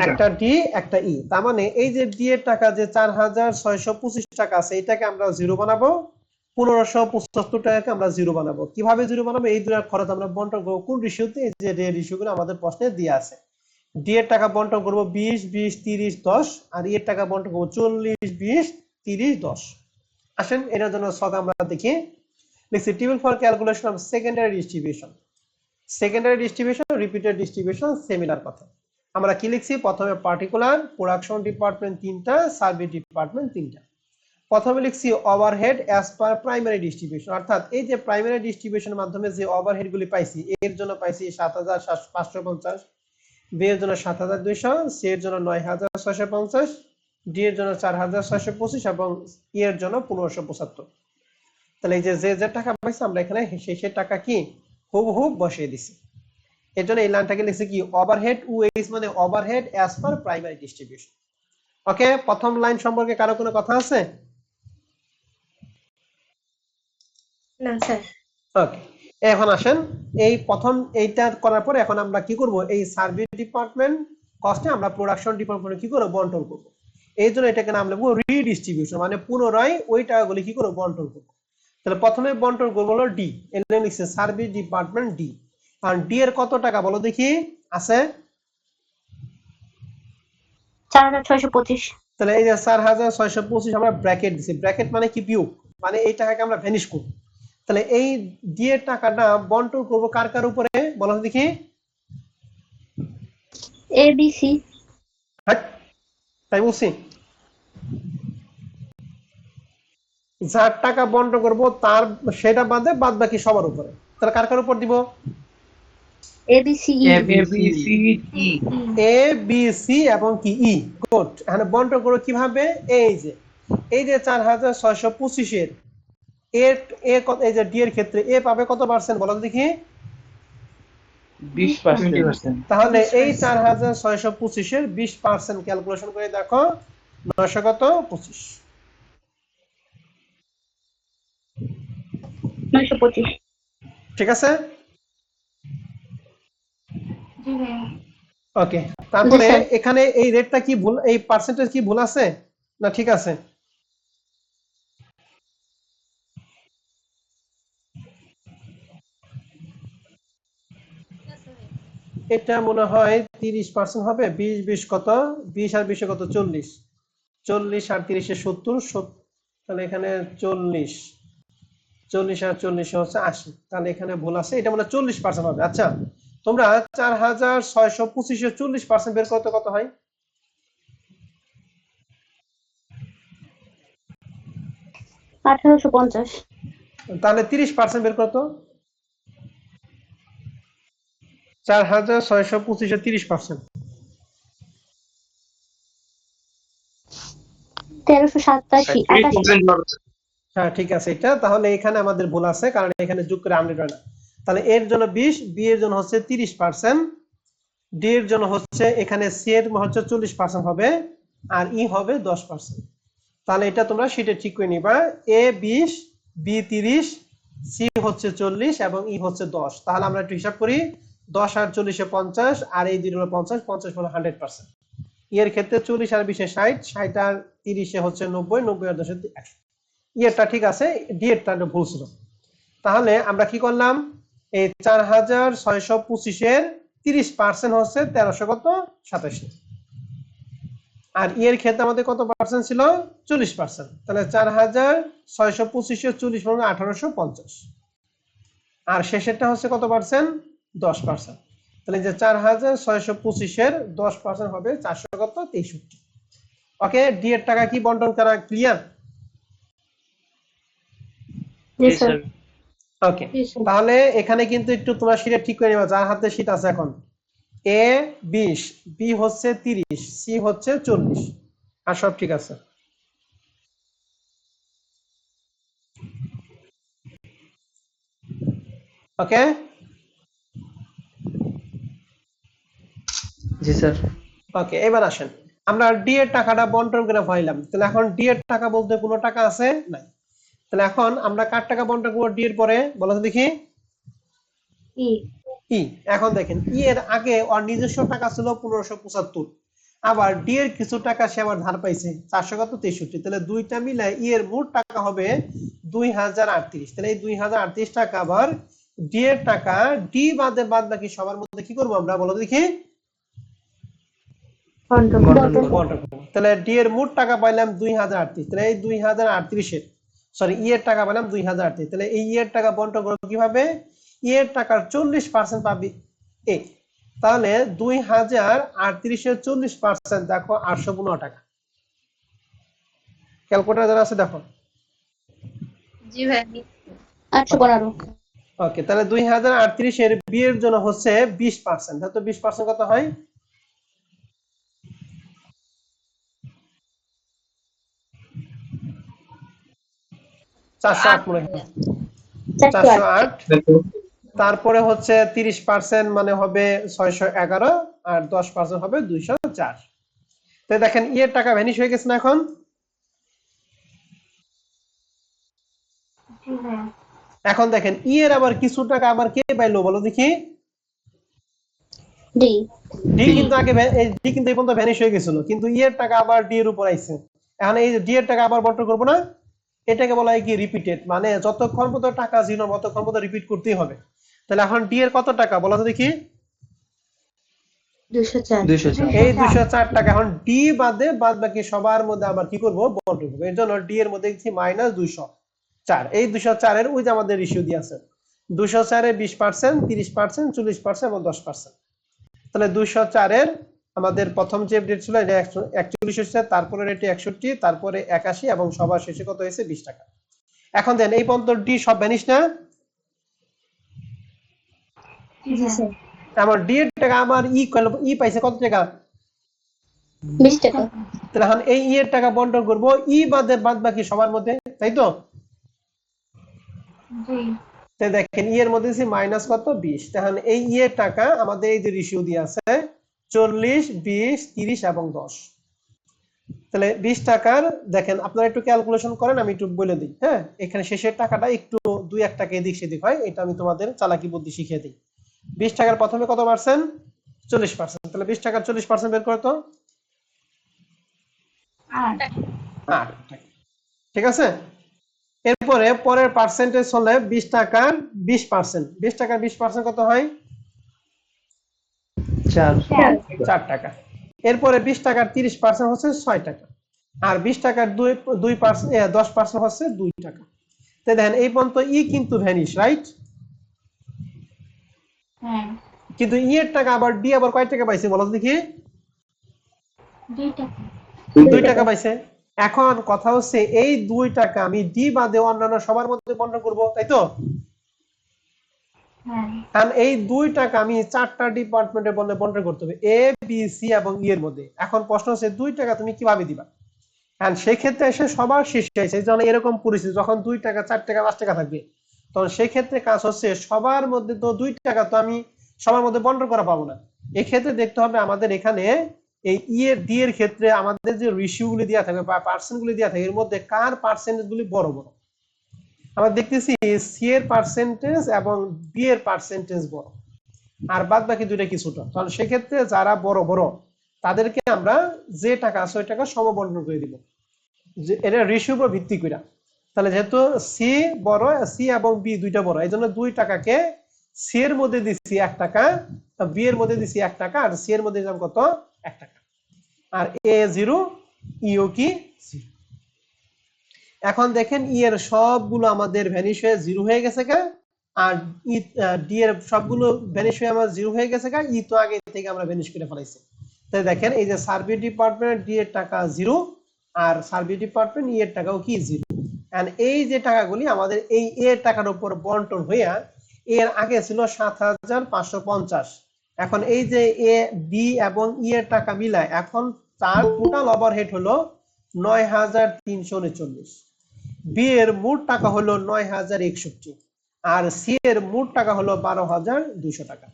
একটা ডি একটা ই। তার মানে এই যে ডি এর টাকা যে 4625 টাকা আছে, এটাকে আমরা জিরো বানাবো। 1575 টাকাকে আমরা জিরো বানাবো। কিভাবে জিরো বানাবো? এই দুটার খরচ আমরা বন্টন করব কোন রেশিওতে? এই যে রেশিওগুলো আমাদের প্রশ্নে দেয়া আছে। ডি এর টাকা বন্টন করব 20, 20, 30, 10, আর ই এর টাকা বন্টন করব 40, 20, 30, 10। আসেন এটার জন্য ছক আমরা দেখি। লিখছি table for calculation of secondary distribution. Secondary distribution, repeated distribution seminar কথা। আমরা কি লিখছি? প্রথমে পার্টিকুলার, প্রোডাকশন ডিপার্টমেন্ট 3টা, সার্ভিস ডিপার্টমেন্ট 3টা। প্রথমে লিখছি overhead as per primary distribution, অর্থাৎ এই যে প্রাইমারি ডিস্ট্রিবিউশনের মাধ্যমে যে ওভারহেড গুলি পাইছি, এর জন্য পাইছি 7550, বি এর জন্য 7200, সি এর জন্য 9650, ডি এর জন্য 4625 এবং ই এর জন্য 1575। তাহলে এই যে যে টাকা পাইছি আমরা এখানে সেই টাকা কি হুবহু বসিয়ে দিছি। এর জন্য এই লাইনটাকে লিখছি কি ওভারহেড ওয়েজ মানে overhead as per primary distribution. Okay, প্রথম লাইন সম্পর্কে কারো কোনো কথা আছে? না স্যার। ওকে, এখন আসেন এই প্রথম এইটা করার পরে এখন আমরা কি করব, এই সার্ভিস ডিপার্টমেন্ট কস্টে আমরা প্রোডাকশন ডিপার্টমেন্ট কি করব, বন্টন করব। এই জন্য এটাকে নাম লিখবো রিডিস্ট্রিবিউশন, মানে পুনরায় ওই টাকাগুলি কি করব, বন্টন করব। তাহলে প্রথমে বন্টন করবো হলো ডি, এর লিখছে সার্ভিস ডিপার্টমেন্ট ডি। আর ডি এর কত টাকা বলো দেখি আছে? 4625। তাহলে এই যে 4625 আমরা ব্র্যাকেট দিছি, ব্র্যাকেট মানে কি বিয়োগ, মানে এই টাকাকে আমরা ভ্যানিশ করব। তাহলে এই ডি এর টাকাটা বন্টন করব কার কার উপরে বলো দেখি? এ বি সি। হ্যাঁ, তাই বলছি, যার টাকা বন্টন করব তার সেটা বাদে বাদ বাকি সবার উপরে। তাহলে কার কার উপর দিব? এ বি সি ই। ABCD এ বি সি এবং কি ই। গুড। এখানে বন্টন করব কিভাবে? এই যে 4625 এর এর এ কত, এই যে ডি এর ক্ষেত্রে এ পাবে কত পার্সেন্ট বলো দেখি? 20%। তাহলে এই 4625 এর 20% ক্যালকুলেশন করে দেখো 925। 925। ঠিক আছে, জি ভাইয়া। ওকে। তারপরে জি স্যার। এখানে এই রেটটা কি ভুল, এই পার্সেন্টেজ কি ভুল আছে না ঠিক আছে? এটা মনে হয় 30% হবে। 20 কত, 20 আর 20 কত, 40, 40 আর 30 70, তাহলে এখানে 40, 40 আর 40 হচ্ছে 80, তাহলে এখানে ভুল আছে, এটা মনে হয় 40% হবে। আচ্ছা, তোমরা 4625 এর 40% বের করতে কত হয়? 1850। তাহলে 30% বের করতো। 4625 এর 30%। 1387। 88। হ্যাঁ ঠিক আছে, এটা তাহলে এখানে আমাদের ভুল আছে, কারণ এখানে যোগ করে আমলিট হয় না। তাহলে এর জন্য 20, বি এর জন্য হচ্ছে 30%, ডি এর জন্য হচ্ছে এখানে সি এর হচ্ছে 40% হবে, আর ই হবে 10%। তাহলে এটা তোমরা শিটে ঠিক করে নিবা, এ 20, বি 30, সি হচ্ছে 40 এবং ই হচ্ছে 10। তাহলে আমরা একটু হিসাব করি, 10 আর 40 50, আর এই 2 হলো 50, 50 হলো 100%। এর ক্ষেত্রে 40 আর 20 60, 60 আর 30 হচ্ছে 90, 90 আর 10 100। ইয়েরটা ঠিক আছে, ডি এরটা ভুল ছিল। তাহলে আমরা কি করলাম, এই 4625 এর 30% হচ্ছে 1387, আর এর ক্ষেত্রে আমাদের কত পার্সেন্ট ছিল? 40%। তাহলে 4625 এর 40 মানে 1850, আর শেষেরটা হচ্ছে কত পার্সেন্ট? 10%। তাহলে যে 4625 এর 10% হবে 463। ওকে, ডি এর টাকা কি বন্টন করা ক্লিয়ার? জি স্যার। ওকে, তাহলে এখানে কিন্তু একটু তোমার শিটে ঠিক করে নিবা, যার হাতে শিট আছে এখন। এ 20, বি হচ্ছে 30, সি হচ্ছে 40, আর সব ঠিক আছে। ওকে, জি স্যার। ওকে, এবার আসেন আমরা ডি এর টাকাটা বন্টন করে পাইলাম। তাহলে এখন ডি এর টাকা বলতে কোনো টাকা আছে নাই। তাহলে এখন আমরা কার টাকা বন্টন করবো ডি এর পরে বলো তো দেখি? ই। ই। এখন দেখেন, ই এর আগে ওর নিজস্ব টাকা ছিল 1575, আবার ডি এর কিছু টাকা সে আবার ধার পাইছে 463। তাহলে দুইটা মিলে ই এর মোট টাকা হবে 2038। তাহলে এই 2038 টাকা আবার ডি এর টাকা, ডি বাদে বাদ বাকি সবার মধ্যে কি করবো আমরা বলো দেখি? বন্টন করব। বন্টন করবো। তাহলে ডি এর মোট টাকা পাইলাম 2038, তাহলে এই 2038 এর সরি ই এর টাকা পেলাম 2038। তাহলে এই ই এর টাকা বন্টন করবো কিভাবে? ই এর টাকার 40% পাবি এ, তাহলে 2038 এর 40% দেখো 815 টাকা। ক্যালকুলেটর যারা আছে দেখো। জি ভাই। 815। ওকে, তাহলে 2038 এর বি এর জন্য হচ্ছে 20%, তো 20% কত হয়? 408 মনে হয়, 408। তারপরে হচ্ছে 30% মানে হবে 611 আর 10% হবে 204। তো দেখেন ই এর টাকা ভ্যানিশ হয়ে গেছে না এখন। জি ভাইয়া। এখন দেখেন ই এর আবার কিছু টাকা আবার কে পাইলো বলো দেখি। ডি। ডি কিন্তু আগে ডি কিন্তু এই পর্যন্ত ভ্যানিশ হয়ে গেছিল, কিন্তু ই এর টাকা আবার ডি এর উপর আইছে। এখন এই ডি এর টাকা আবার বন্টন করবো না, এটাকে বলা হয় কি রিপিটেড, মানে যতক্ষণ পর্যন্ত টাকা জিরো ততক্ষণ পর্যন্ত রিপিট করতেই হবে। তাহলে এখন ডি এর কত টাকা বলো তো দেখি। 204। 204। এই 204 টাকা এখন ডি বাদে বাদ বাকি সবার মধ্যে আবার কি করব বন্টন করবো। এর জন্য ডি এর মধ্যে দিচ্ছি -204। এই 204 এর ওই যে আমাদের রেশিও দিয়ে আছে 204 এর 20%, 30%, 40% এবং 10%। তাহলে 204 এর আমাদের প্রথম যে রেট ছিল এটা 41 হচ্ছে, তারপরে রেট 61, তারপরে 81 এবং সবার শেষে কত হয়েছে 20 টাকা। এখন দেন এই পর্যন্ত ডি সব ভ্যানিশ না। জি স্যার। আমার ডি এর টাকা আমার ই পাইছে কত টাকা। 20 টাকা। তাহলে এখন এই ই এর টাকা বন্টন করব ই বাদে বাদ বাকি সবার মধ্যে, তাই তো। জি। তাই দেখেন ই এর মধ্যে দিছি মাইনাস কত 20। তখন এই ই এর টাকা আমাদের এই যে রেশিও দিয়ে আছে 40, 20, 30 এবং 10। তাহলে 20 টাকার দেখেন আপনারা একটু ক্যালকুলেশন করেন, আমি একটু বলে দিই। হ্যাঁ, এখানে শেষের টাকাটা একটু 2-1 টাকা এদিক সেদিক হয়, এটা আমি তোমাদের চালাকি বুদ্ধি শিখিয়ে দিই। 20 টাকার প্রথমে কত পার্সেন্ট 40%। তাহলে 20 টাকার 40% বের করো তো। 8 8 টাকা। ঠিক আছে, এরপরে পরের পার্সেন্টেজ হলে 20 টাকার 20%। 20 টাকার 20% কত হয় 4। 4 টাকা। এরপরে 20 টাকার 30% হচ্ছে 6 টাকা। আর 20 টাকার 10% হচ্ছে 2 টাকা। তো দেখেন এই পর্যন্ত ই কিন্তু ভ্যানিশ, রাইট। হ্যাঁ। কিন্তু ই এর টাকা আবার ডি আবার কয় টাকা পাইছে বলো দেখি। 2 টাকা। 2 টাকা পাইছে। এখন কথা হচ্ছে এই 2 টাকা আমি ডি বাদে অন্যান্য সবার মধ্যে বন্টন করব, তাই তো। হ্যাঁ। কারণ এই 2 টাকা আমি 4টা ডিপার্টমেন্টের মধ্যে বন্টন করতে হবে, এ বি সি এবং ই এর মধ্যে। এখন প্রশ্ন হচ্ছে 2 টাকা তুমি কিভাবে দিবা। কারণ সেই ক্ষেত্রে এসে সবার শেষে আছে, যখন এরকম পরিস্থিতি যখন 2 টাকা 4 টাকা 5 টাকা থাকবে, তখন সেই ক্ষেত্রে কাজ হচ্ছে সবার মধ্যে তো 2 টাকা তো আমি সবার মধ্যে বন্টন করা পাবো না। এই ক্ষেত্রে দেখতে হবে আমাদের এখানে এই ই এর ডি এর ক্ষেত্রে আমাদের যে রেশিও গুলি দেওয়া থাকে বা পার্সেন্ট গুলি দেওয়া থাকে, এর মধ্যে কার পার্সেন্টেজ গুলি বড় বড়। আমরা দেখতেছি সি এর পার্সেন্টেজ এবং বি এর পার্সেন্টেজ বড়, আর বাদ বাকি দুইটা কিছুটা। তাহলে সেক্ষেত্রে যারা বড় বড় তাদেরকে আমরা যে টাকা আছে ওই টাকা সমবন্টন করে দিব, যে এটা রেশিওর উপর ভিত্তি করে। তাহলে যেহেতু সি বড়, সি এবং বি দুইটা বড়, এই জন্য 2 টাকাকে সি এর মধ্যে দিচ্ছি 1 টাকা, বি এর মধ্যে দিচ্ছি 1 টাকা, আর সি এর মধ্যে দিলাম কত 1 টাকা। আর এ 0, ইও কি 0। এখন দেখেন ই এর সবগুলো আমাদের ভ্যানিশ হয়ে 0 হয়ে গেছে কা, আর ই ডি এর সবগুলো ভ্যানিশ হয়ে আমার 0 হয়ে গেছে কা, ই তো আগে থেকে আমরা ভ্যানিশ করে ফেলাইছি। তাই দেখেন এই যে সার্ভে ডিপার্টমেন্ট ডি এর টাকা 0 আর সার্ভে ডিপার্টমেন্ট ই এর টাকাও কি 0। এন্ড এই যে টাকাগুলি আমাদের এই এ এর টাকার উপর বন্টন হইয়া এর আগে ছিল 7550। এখন এই যে এ বি এবং ই এর টাকা মিলায় এখন তার টোটাল ওভারহেড হলো 9339। বি এর মোট টাকা হলো 9061 আর সি এর মোট টাকা হলো 12200 টাকা।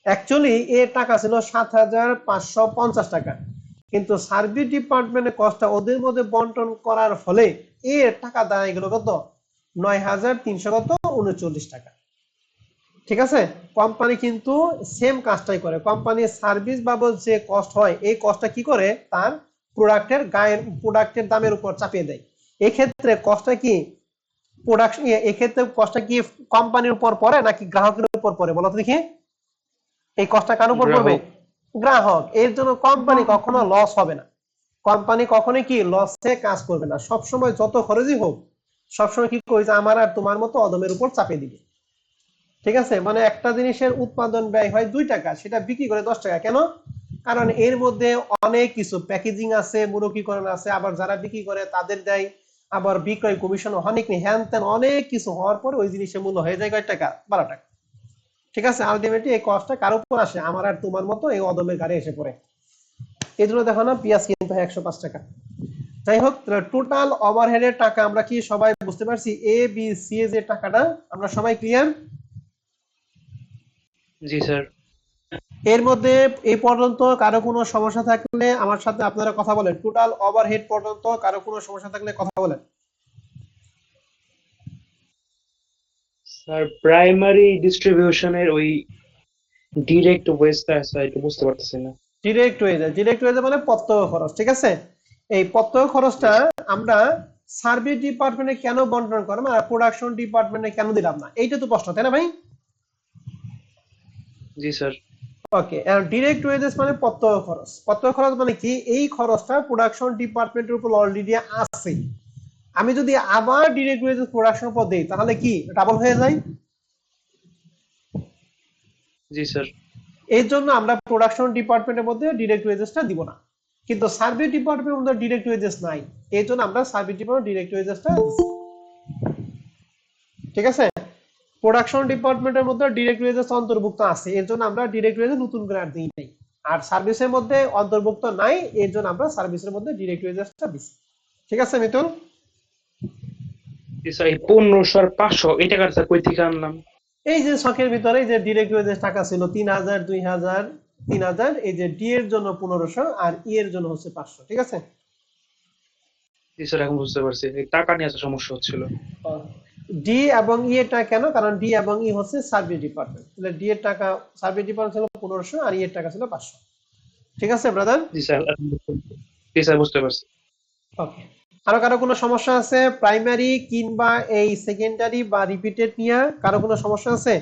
অ্যাকচুয়ালি এর টাকা ছিল 7550 টাকা, কিন্তু সার্ভিস ডিপার্টমেন্টের কস্টটা ওদের মধ্যে বন্টন করার ফলে এর টাকা দাঁড়ায় গেল কত 9339 টাকা। ঠিক আছে, কোম্পানি কিন্তু সেম কাজটাই করে। কোম্পানির সার্ভিস বাবদ যে কস্ট হয় এই কস্টটা কি করে তার প্রোডাক্টের দামের উপর চাপিয়ে দেয়। এই ক্ষেত্রে কস্টটা কি প্রোডাকশন, এক্ষেত্রে কস্টটা কি কোম্পানির উপর পড়ে নাকি গ্রাহকের উপর পড়ে বলো তো দেখি। এই কস্টটা কার উপর পড়বে গ্রাহক। এর জন্য কোম্পানি কখনো লস হবে না, কোম্পানি কখনোই কি লসে কাজ করবে না, সবসময় যত খরচই হোক সবসময় কি করবে আমার আর তোমার মতো অদমের উপর চাপিয়ে দিবে। ঠিক আছে, মানে একটা জিনিসের উৎপাদন ব্যয় হয় 2 টাকা, সেটা বিক্রি করে 10 টাকা। কেন? কারণ এর মধ্যে অনেক কিছু প্যাকেজিং আছে, মুরগিকরণ আছে, আবার যারা বিক্রি করে তাদের দেয়, আবার বিক্রয় কমিশন অনেক হ্যান ত্যান অনেক কিছু হওয়ার পর ওই জিনিসের মূল্য হয়ে যায় কয় টাকা 12 টাকা। ঠিক আছে, আলটিমেটলি এই কস্টটা কার উপর আসে আমার আর তোমার মতো এই অদমের ঘাড়ে এসে পড়ে। এই জন্য দেখো না পেঁয়াজ কিনতে হয় 105 টাকা। যাই হোক, টোটাল ওভারহেডের টাকা আমরা কি সবাই বুঝতে পারছি? এ বি সি এ যে টাকাটা আমরা সবাই ক্লিয়ার? জি স্যার। এর মধ্যে এই পর্যন্ত কারো কোনো সমস্যা থাকলে আমার সাথে আপনারা কথা বলেন। টোটাল ওভারহেড পর্যন্ত কারো কোনো সমস্যা থাকলে কথা বলেন। স্যার প্রাইমারি ডিস্ট্রিবিউশনের ওই ডিরেক্ট ওয়েজটা স্যার একটু বুঝতে পারতেছি না। ডিরেক্ট ওয়েজে মানে প্রত্যক্ষ খরচ, ঠিক আছে? এই প্রত্যক্ষ খরচটা আমরা সার্ভিস ডিপার্টমেন্টে কেন বন্টন করলাম আর প্রোডাকশন ডিপার্টমেন্টে কেন দিলাম না, এইটা তো প্রশ্ন, তাই না ভাই? জি স্যার। ওকে, ডিরেক্ট ওয়েজেস মানে প্রত্যক্ষ খরচ মানে কি, এই খরচটা প্রোডাকশন ডিপার্টমেন্টের উপর অলরেডি আছে। আমি যদি আবার ডিরেক্ট ওয়েজেস প্রোডাকশন উপর দেই তাহলে কি ডাবল হয়ে যায়? জি স্যার। এর জন্য আমরা প্রোডাকশন ডিপার্টমেন্টের মধ্যে ডিরেক্ট ওয়েজেসটা দিব না, কিন্তু সার্ভিস ডিপার্টমেন্টের মধ্যে ডিরেক্ট ওয়েজেস নাই, এই জন্য আমরা সার্ভিস ডিপার্টমেন্ট ডিরেক্ট ওয়েজেসটা দিচ্ছি। ঠিক আছে? প্রোডাকশন ডিপার্টমেন্টের মধ্যে ডিরেক্ট ওয়েজেস অন্তর্ভুক্ত আছে, এর জন্য আমরা ডিরেক্ট ওয়েজেস নতুন করে আর দিই নাই। আর সার্ভিসের মধ্যে অন্তর্ভুক্ত নাই, এর জন্য আমরা সার্ভিসের মধ্যে ডিরেক্ট ওয়েজেসটা দিচ্ছি। ঠিক আছে মিতুল? জি স্যার, এই 1500 আর 500 এই টাকাটা স্যার কই থেকে আনলাম? এই যে ছকের ভিতরে যে ডিরেক্ট ওয়েজেস টাকা ছিল 3000, 2000, 3000, এই যে ডি এর জন্য 1500 আর ই এর জন্য হচ্ছে 500। ঠিক আছে? জি স্যার, এখন বুঝতে পারছি এই টাকা নিয়ে একটা সমস্যা হচ্ছিল। ডি এবং ই এর টাকা কেন, কারণ ডি এবং ই হচ্ছে সার্ভিস ডিপার্টমেন্ট, তাহলে ডি এর টাকা সার্ভিস ডিপার্টমেন্ট ছিল 1500 আর ই এর টাকা ছিল 500। ঠিক আছে ব্রাদার? জি স্যার, জি স্যার বুঝতে পারছি। ওকে, আরো কারো কোনো সমস্যা আছে প্রাইমারি কিংবা এই সেকেন্ডারি বা রিপিটেড নিয়ে? কারো কোনো সমস্যা আছে?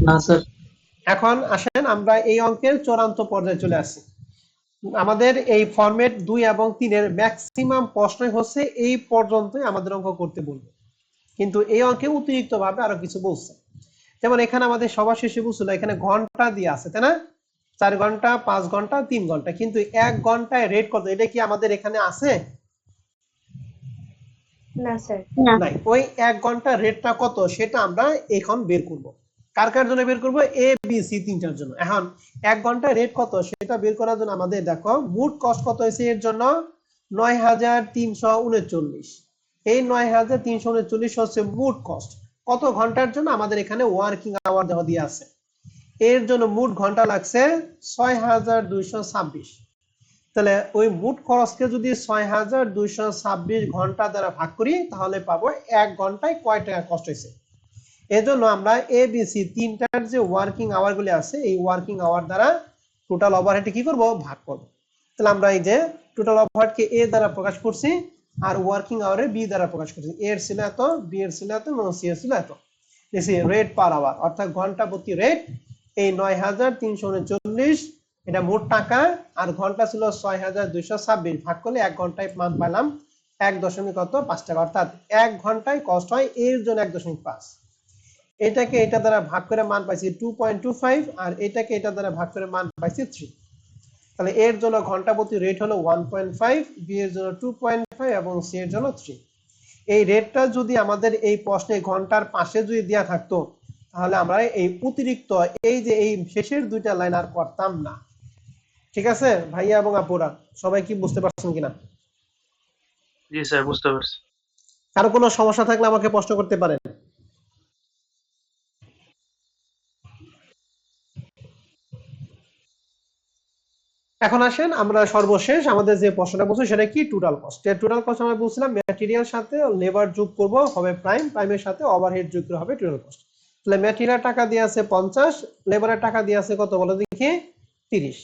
না স্যার। এখন আসেন আমরা এই অঙ্কের চূড়ান্ত পর্যায়ে চলে আসি। আমাদের এই ফরম্যাট 2 এবং 3 এর ম্যাক্সিমাম প্রশ্নই হচ্ছে এই পর্যন্তই আমাদের অঙ্ক করতে বলবে, কিন্তু এই অঙ্কে অতিরিক্ত ভাবে আরো কিছু বলছে। যেমন এখানে আমাদের সবার শেষে বলছিল এখানে ঘন্টা দিয়ে আছে, তাই না? 4 ঘন্টা, 5 ঘন্টা, 3 ঘন্টা, কিন্তু 1 ঘন্টায় রেট কত, এটা কি আমাদের এখানে আছে? না স্যার। নাই। ওই 1 ঘন্টা রেটটা কত সেটা আমরা এখন বের করব। কার কার জন্য বের করব? এ বি সি তিনটার জন্য। এখন 1 ঘন্টা রেট কত সেটা বের করার জন্য আমাদের দেখো মোট কস্ট কত হয়েছে এর জন্য 9339। এই 9339 হচ্ছে মোট কস্ট। কত ঘন্টার জন্য? আমাদের এখানে ওয়ার্কিং আওয়ার দেওয়া দিয়ে আছে, এর জন্য মোট ঘন্টা লাগছে 6226। তাহলে ওই মোট খরচকে যদি 6226 ঘন্টা দ্বারা ভাগ করি তাহলে পাবো 1 ঘন্টায় কয় টাকা কষ্ট হয়েছে। এজন্য আমরা এ বি সি তিনটার যে ওয়ার্কিং আওয়ার গুলি আছে এই ওয়ার্কিং আওয়ার দ্বারা টোটাল ওভারহেড কি করব? ভাগ করব। তাহলে আমরা এই যে টোটাল ওভারহেড কে এ দ্বারা প্রকাশ করছি আর ওয়ার্কিং আওয়ারে বি দ্বারা প্রকাশ করছি। এ এর ছিল এত, বি এর ছিল এত এবং সি এর ছিল এত। This is rate per hour, অর্থাৎ ঘন্টা প্রতি রেট এই 9339, এটা মোট টাকা, আর ঘন্টা ছিল 6226, ভাগ করলে 1 ঘন্টায় মান পেলাম 1.5 টাকা, অর্থাৎ 1 ঘন্টায় কষ্ট হয় এর জন্য 1.5। এটাকে এটা দ্বারা ভাগ করে মান পাইছি 2.25 আর এটাকে এটা দ্বারা ভাগ করে মান পাইছি 3। তাহলে এর জন্য ঘন্টা প্রতি রেট হলো 1.5, বি এর জন্য 2.5 এবং সি এর জন্য 3। এই রেটটা যদি আমাদের এই প্রশ্নে ঘন্টার পাশে যদি দেয়া থাকতো তাহলে আমরা এই অতিরিক্ত এই যে এই শেষের দুইটা লাইন আর করতাম না। ঠিক আছে ভাইয়া এবং আপুরা, সবাই কি বুঝতে পারছেন কিনা? জি স্যার বুঝতে পারছি। কারো কোনো সমস্যা থাকলে আমাকে প্রশ্ন করতে পারেন। এখন আসেন আমরা সর্বশেষ আমাদের যে প্রশ্নটা বলছি সেটা কি, টোটাল কস্ট। টোটাল কস্ট আমরা বলছিলাম ম্যাটেরিয়াল সাথে লেবার যোগ করব হবে প্রাইম, প্রাইমের সাথে ওভারহেড যোগ করে হবে টোটাল কস্ট। তাহলে ম্যাটেরিয়াল টাকা দিয়ে আছে 50, লেবারের টাকা দিয়ে আছে কত বলো দেখি? 30।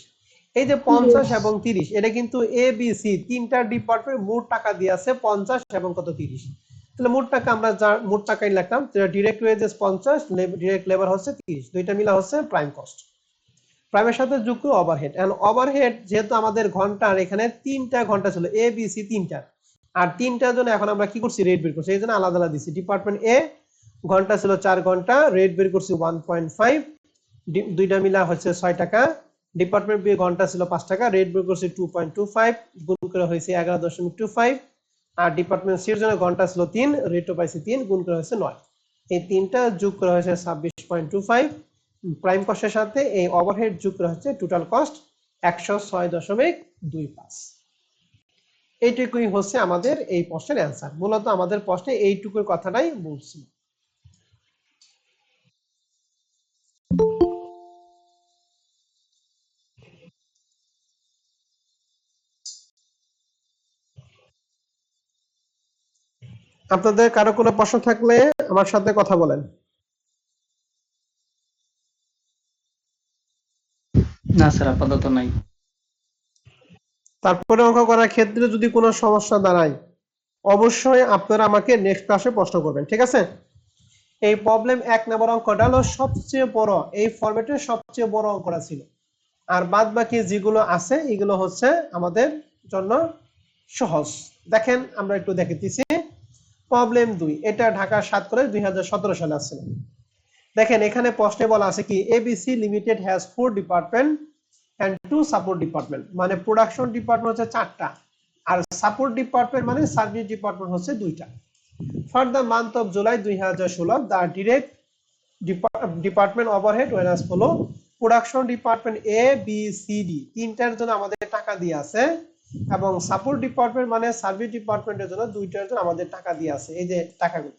এই যে 50 এবং 30 এটা কিন্তু এ বি সি তিনটা ডিপার্টমেন্ট মোট টাকা দিয়ে আছে 50 এবং কত 30। তাহলে মোট টাকা আমরা মোট টাকাই লিখলাম, ডিরেক্ট ওয়েজেস 50, ডিরেক্ট লেবার হচ্ছে 30, দুইটা মিলা হচ্ছে প্রাইম কস্ট। প্রাইমের সাথে যুক্ত ওভারহেড, এন্ড ওভারহেড যেহেতু আমাদের ঘন্টার এখানে 3টা ঘন্টা ছিল এ বি সি তিনটা, আর তিনটার জন্য এখন আমরা কি করছি? রেট বের করছি, এই জন্য আলাদা আলাদা দিছি। ডিপার্টমেন্ট এ ঘন্টা ছিল 4 ঘন্টা, রেট বের করছি 1.5, দুইটা মিলা হচ্ছে 6 টাকা। ডিপার্টমেন্ট বি ঘন্টা ছিল 5 টাকা, রেট বের করছি 2.25, গুণ করে হয়েছে 11.25। আর ডিপার্টমেন্ট সি এর জন্য ঘন্টা ছিল 3, রেটও পাইছি 3, গুণ করে হয়েছে 9। এই তিনটা যোগ করা হয়েছে 26.25। প্রাইম কস্টের সাথে এই ওভারহেড যোগ করা হচ্ছে টোটাল কস্ট 106.25। এইটুকুই হচ্ছে আমাদের এই প্রশ্নের অ্যান্সার। মূলত আমাদের প্রশ্নে এইটুকুর কথাটাই বলছি। আপনাদের কারো কোনো প্রশ্ন থাকলে আমার সাথে কথা বলেন। না স্যার আপাতত নাই। তারপরে অঙ্ক করার ক্ষেত্রে যদি কোনো সমস্যা দাঁড়ায় অবশ্যই আপনারা আমাকে নেক্সট ক্লাসে প্রশ্ন করবেন, ঠিক আছে? এই প্রবলেম 1 নম্বর অঙ্কটা হলো সবচেয়ে বড়, এই ফরম্যাটের সবচেয়ে বড় অঙ্কটা ছিল। আর বাদ বাকি যেগুলো আছে এগুলো হচ্ছে আমাদের জন্য সহজ। দেখেন আমরা একটু দেখে দিচ্ছি। প্রবলেম 2, এটা ঢাকা 7 কলেজ 2017 সালে আসছে। দেখেন এখানে প্রশ্নে বলা আছে কি ABC limited has 4 department and 2 support department, মানে প্রোডাকশন ডিপার্টমেন্ট হচ্ছে 4টা আর সাপোর্ট ডিপার্টমেন্ট মানে সার্ভিস ডিপার্টমেন্ট হচ্ছে 2টা। For the month of July 2016 the direct department overhead were as follow. Production department A B C D তিনটার জন্য আমাদের টাকা দিয়ে আছে এবং সাপোর্ট ডিপার্টমেন্ট মানে সার্ভিস ডিপার্টমেন্টের জন্য 2টার জন্য আমাদের টাকা দিয়ে আছে। এই যে টাকাগুলো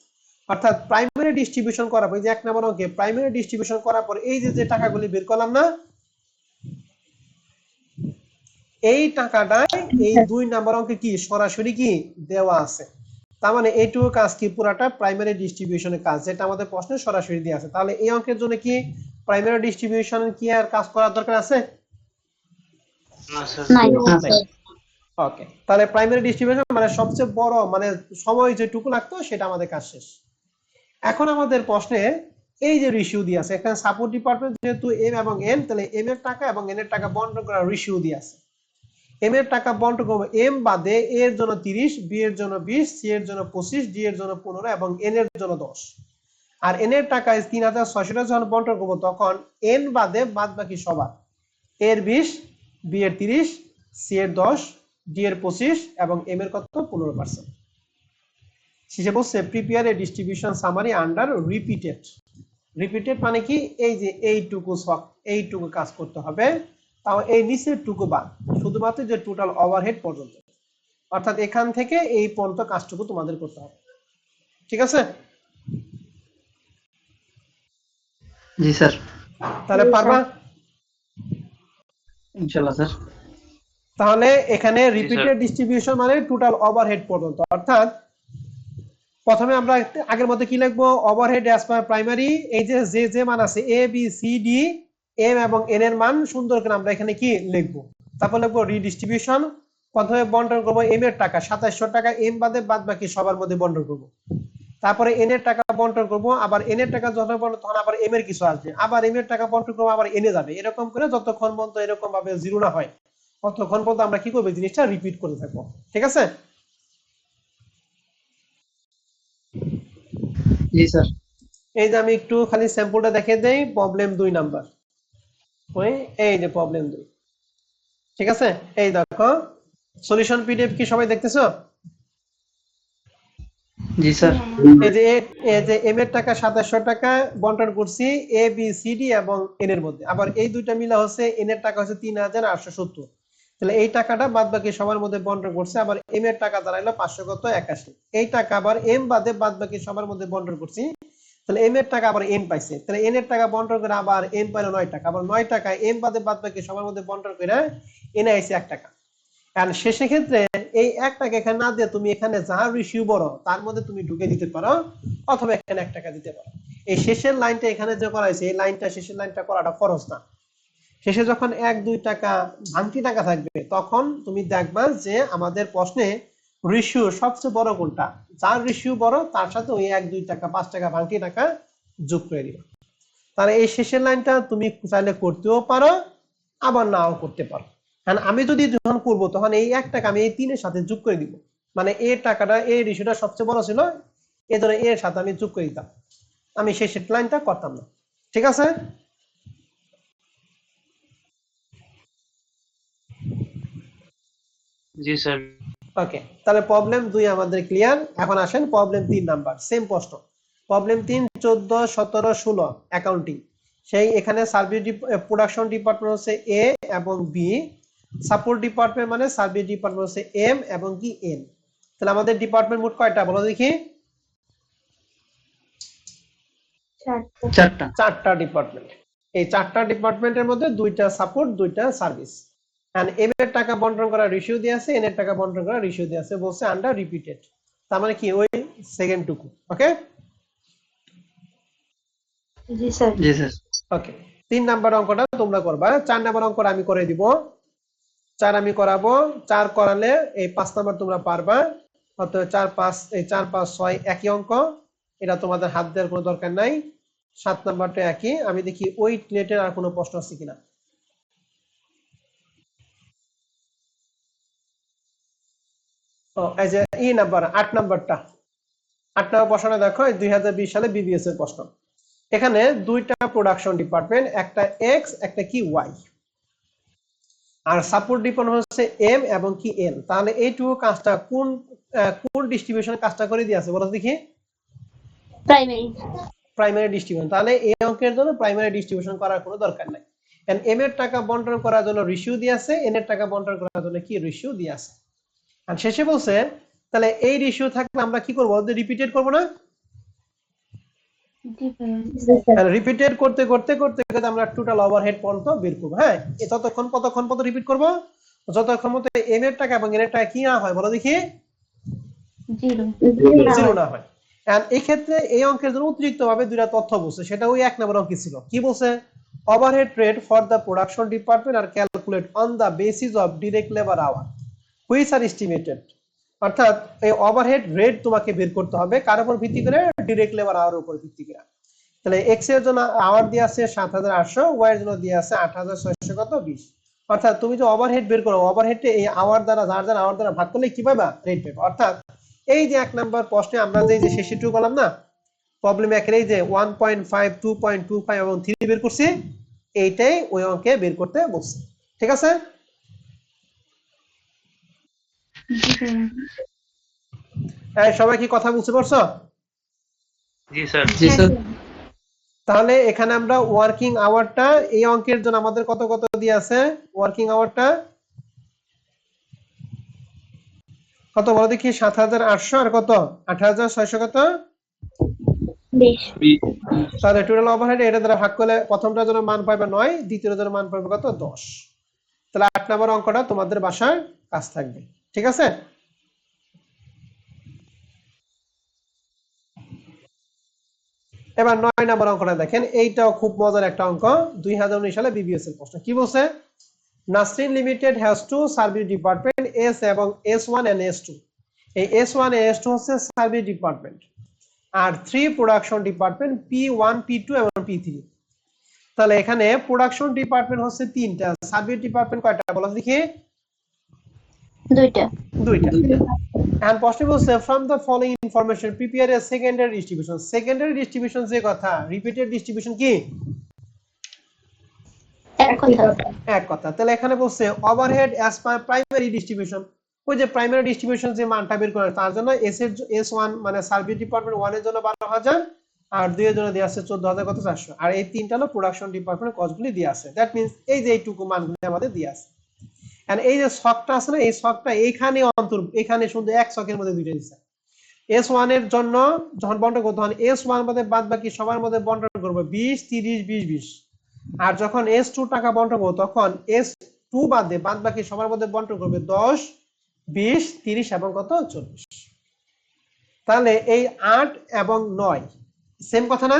অর্থাৎ প্রাইমারি ডিস্ট্রিবিউশন করার পর, এই যে 1 নম্বর অঙ্কে প্রাইমারি ডিস্ট্রিবিউশন করার পর এই যে টাকাগুলি বের করলাম না, এই টাকাটা এই 2 নম্বর অঙ্কে কি সরাসরি কি দেওয়া আছে। তার মানে এইটুকু কাজ কি পুরাটা প্রাইমারি ডিস্ট্রিবিউশনের কাজ, যেটা আমাদের প্রশ্নে সরাসরি দেওয়া আছে। তাহলে এই অঙ্কের জন্য কি প্রাইমারি ডিস্ট্রিবিউশন কি আর কাজ করার দরকার আছে? নাই ওকে, তাহলে প্রাইমারি ডিস্ট্রিবিউশন মানে সবচেয়ে বড়, মানে সময় যেটুকু লাগতো সেটা আমাদের কাজ শেষ। এখন আমাদের প্রশ্নে এই যে রেশিও দিয়ে আছে, এখানে সাপোর্ট ডিপার্টমেন্ট যেহেতু এম এবং এন, তাহলে এম এর টাকা এবং এন এর টাকা বন্টন করার রেশিও দিয়ে আছে। এম এর টাকা বন্টন করবো এম বাদে এ এর জন্য 30, বি এর জন্য 20, সি এর জন্য 25, ডি এর জন্য 15 এবং এন এর জন্য 10। আর এন এর টাকা 3600 টাকা যখন বন্টন করবো তখন এন বাদে বাদ বাকি সবার এর 20, বি এর 30, সি এর 10, ডি এর 25 এবং এম এর কত 15%। শেষে বলছে prepare a distribution summary under repeated. Repeated মানে কি এই যে এইটুকু কাজ করতে হবে, তাও এই নিচের টুকু বাদ, শুধুমাত্র যে টোটাল ওভারহেড পর্যন্ত, অর্থাৎ এখান থেকে এই পর্যন্ত কাজটুকু তোমাদের করতে হবে, ঠিক আছে? জি স্যার। তাহলে পারবা? ইনশাআল্লাহ স্যার। তাহলে এখানে রিপিটেড ডিস্ট্রিবিউশন মানে টোটাল ওভারহেড পর্যন্ত, অর্থাৎ প্রথমে আমরা আগের মতো কি লিখবো ওভারহেড অ্যাজ পার প্রাইমারি, এই যে যে মান আছে A B C D M এবং এন এর মান সুন্দর করে আমরা এখানে কি লিখবো। তারপর লিখবো রিডিস্ট্রিবিউশন, প্রথমে বন্টন করবো এম এর টাকা 2700 টাকা এম বাদে বাদ বাকি সবার মধ্যে বন্টন করবো। তারপরে এন এর টাকা বন্টন করবো, আবার এন এর টাকা যখন বন্টন তখন আবার এম এর কিছু আসবে, আবার এম এর টাকা বন্টন করবো আবার এনে যাবে, এরকম করে যতক্ষণ পর্যন্ত এরকম ভাবে জিরো না হয় ততক্ষণ পর্যন্ত আমরা কি করবো জিনিসটা রিপিট করে থাকবো, ঠিক আছে? জি স্যার। এই যে আমি একটু খালি স্যাম্পলটা দেখে দেই। প্রবলেম 2 নাম্বার, ওই এই যে প্রবলেম 2, ঠিক আছে? এই দেখো সলিউশন পিডিএফ কি সবাই দেখতেছো? জি স্যার। এই যে এম এর টাকা 2700 টাকা বন্টন করছি এ বি সি ডি এবং এন এর মধ্যে, আবার এই দুইটা মিলা হচ্ছে এন এর টাকা হচ্ছে 3870, তাহলে এই টাকাটা বাদ বাকি সবার মধ্যে বন্টন করছে, আবার এম এর টাকা দাঁড়াইলো 581, এই টাকা আবার এম বাদে বাদ বাকি সবার মধ্যে বন্টন করছি, তাহলে এম এর টাকা আবার এন পাইছে, তাহলে এন এর টাকা বন্টন করে আবার এম পাইলো 9 টাকা, আবার 9 টাকা এম বাদে বাদ বাকি সবার মধ্যে বন্টন করে এনে আইছে 1 টাকা। আর শেষের ক্ষেত্রে এই 1 টাকা এখানে না দিয়ে তুমি এখানে যার রেশিও বড় তার মধ্যে তুমি ঢুকে দিতে পারো, অথবা এখানে 1 টাকা দিতে পারো। এই শেষের লাইনটা এখানে যে করা হয়েছে এই লাইনটা শেষের লাইনটা করাটা ফরজ না। শেষে যখন 1-2 টাকা ভাঙতি টাকা থাকবে তখন তুমি দেখবা যে আমাদের প্রশ্নে রেশিও সবচেয়ে বড় কোনটা, যার রেশিও বড় তার সাথে ওই 1-2 টাকা 5 টাকা ভাঙতি টাকা যোগ করে দিবা। তাহলে এই শেষের লাইনটা তুমি চাইলে করতেও পারো আবার নাও করতে পারো। কারণ আমি যদি যখন করবো তখন এই 1 টাকা আমি এই 3 এর সাথে যোগ করে দিব, মানে এই টাকাটা এই রেশিওটা সবচেয়ে বড় ছিল এই ধরে এর সাথে আমি যোগ করে দিতাম, আমি শেষের লাইনটা করতাম না, ঠিক আছে? জি স্যার। ওকে, তাহলে প্রবলেম 2 আমাদের ক্লিয়ার। এখন আসেন প্রবলেম 3 নাম্বার, সেম প্রশ্ন। প্রবলেম 3 14 17 16 অ্যাকাউন্টিং, সেই এখানে সার্ভিস প্রোডাকশন ডিপার্টমেন্ট হচ্ছে এ এবং বি, সাপোর্ট ডিপার্টমেন্ট মানে সার্ভিস ডিপার্টমেন্ট হচ্ছে এম এবং কি এন। তাহলে আমাদের ডিপার্টমেন্ট মোট কয়টা বলো দেখি? চারটা। 4টা ডিপার্টমেন্ট। এই 4টা ডিপার্টমেন্টের মধ্যে 2টা সাপোর্ট 2টা সার্ভিস। এন্ড এম এর টাকা বন্টন করা রেশিও দিয়ে আছে, এন এর টাকা বন্টন করা রেশিও দিয়ে আছে, বলছে আন্ডার রিপিটেড। তার মানে কি ওই সেকেন্ড টুকু। ওকে জি স্যার। জি স্যার। ওকে 3 নাম্বার অঙ্কটা তোমরা করবা, 4 নাম্বার অঙ্কটা আমি করে দিব। 4 আমি করাবো, 4 করালে এই 5 নাম্বার তোমরা পারবা। অতএব 4 5 এই 4 5 6 একই অঙ্ক, এটা তোমাদের হাত দেওয়ার কোনো দরকার নাই। 7 নাম্বারটা একই। আমি দেখি ওই রিলেটেড আর কোনো প্রশ্ন আছে কিনা। ও এই যে ই নাম্বার 8 নাম্বারটা, 8 নাম্বার প্রশ্নটা দেখো, 2020 সালে বিবিএস এর প্রশ্ন। এখানে দুইটা প্রোডাকশন ডিপার্টমেন্ট, একটা এক্স একটা কি ওয়াই, আর সাপোর্ট ডিপার্টমেন্ট হচ্ছে এম এবং কি এন। তাহলে এইটুকু কাজটা কোন কোন ডিস্ট্রিবিউশন কাজটা করে দিয়ে আছে বলো দেখি? প্রাইমারি। Primary distribution. তাহলে এই অঙ্কের জন্য প্রাইমারি ডিস্ট্রিবিউশন করার কোনো দরকার নাই। এন্ড এম এর টাকা বন্টন করার জন্য রেশিও দিয়ে আছে, এন এর টাকা বন্টন করার জন্য কি রেশিও দিয়ে আছে। আর শেষে বলছে তাহলে এই রেশিও থাকলে আমরা কি করব, রিপিটেড করব না? রিপিটেড করতে করতে করতে করতে আমরা টোটাল ওভারহেড পর্যন্ত বের করব। হ্যাঁ, ততক্ষণ কতক্ষণ পর্যন্ত রিপিট করব? যতক্ষণ মতো এম এর টাকা এবং এন এর টাকা কি না হয় বলো দেখি? জিরো না হয়। এন্ড এই ক্ষেত্রে এই অঙ্কের জন্য অতিরিক্ত ভাবে দুইটা তথ্য বলছে, সেটা ওই এক নম্বর অঙ্কে ছিল। কি বলছে? Overhead rate for the production department are calculate on the basis of direct labour hour which are estimated. অর্থাৎ এই ওভারহেড রেট তোমাকে বের করতে হবে কার উপর ভিত্তি করে? ডিরেক্ট লেবার আওয়ার উপর ভিত্তি করে। তাহলে এক্স এর জন্য আওয়ার দিয়ে আছে 7800, ওয়াই এর জন্য দিয়ে আছে 8600 কত 20। অর্থাৎ তুমি যে ওভারহেড বের করো, ওভারহেডে এই আওয়ার দ্বারা যার আওয়ার দ্বারা ভাগ করলে কি পাবা? রেট পাবে। অর্থাৎ এই যে 1 নাম্বার প্রশ্নে আমরা যে শেষে টু করলাম না, প্রবলেম একের এই যে 1.5 2.25 এবং 3 বের করছি, এইটাই ওই অঙ্কে বের করতে বলছে। ঠিক আছে? সবাই কি কথা বুঝতে পারছো? জি স্যার। জি স্যার। তাহলে এখানে আমরা ওয়ার্কিং আওয়ারটা এই অঙ্কের জন্য আমাদের কত কত দিয়ে আছে? ওয়ার্কিং আওয়ারটা কত বলো দেখি? 7800 আর কত 8600 কত 20। তাহলে টোটাল ওভারহেড এটা দ্বারা ভাগ করলে প্রথমটার জন্য মান পাবে 9, দ্বিতীয়টার জন্য মান পাবে কত 10। তাহলে 8 নম্বর অঙ্কটা তোমাদের বাসায় কাজ থাকবে। ঠিক আছে? এবার 9 নম্বর অঙ্কটা দেখেন, এইটাও খুব মজার একটা অঙ্ক, 2019 সালে বিবিএস এর প্রশ্ন। কি বলছে? Nasrin limited has to service department S এবং S1 এন্ড S2। এই S1 এন্ড S2 হচ্ছে সার্ভিস ডিপার্টমেন্ট, আর 3 প্রোডাকশন ডিপার্টমেন্ট P1 P2 এবং P3। তাহলে এখানে প্রোডাকশন ডিপার্টমেন্ট হচ্ছে 3টা, সার্ভিস ডিপার্টমেন্ট কয়টা বলো দেখি? 2টা। And প্রশ্ন বলছে from the following information prepare a secondary distribution. secondary distribution যে কথা, repeated distribution কি? এক কথা। তাহলে এখানে বলছে overhead as per primary distribution. ওই যে প্রাইমারি ডিস্ট্রিবিউশন যে মানটা বের করে, তার জন্য এস এর S1 মানে সার্ভিস ডিপার্টমেন্ট 1 এর জন্য 12000 আর 2 এর জন্য দেয়া আছে 14000 কত 400, আর এই তিনটা হলো প্রোডাকশন ডিপার্টমেন্ট কস্টগুলি দেয়া আছে। দ্যাট মিন্স এই যে এইটুকু মানগুলি আমাদের দেয়া আছে। এন্ড এই যে ছকটা আছে না, এই ছকটা এইখানে এখানে শুধু এক ছকের মধ্যে দুইটা দিছে। S1 এর জন্য যখন বন্টন করতে হয় S1 বাদে বাদ বাকি সবার মধ্যে বন্টন করব 20 30 20 20, আর যখন S2 টাকা বন্টন করব তখন S2 বাদে বাদ বাকি সবার মধ্যে বন্টন করবে 10 20 30 এবং কত 40। তাহলে এই 8 এবং 9 সেম কথা না,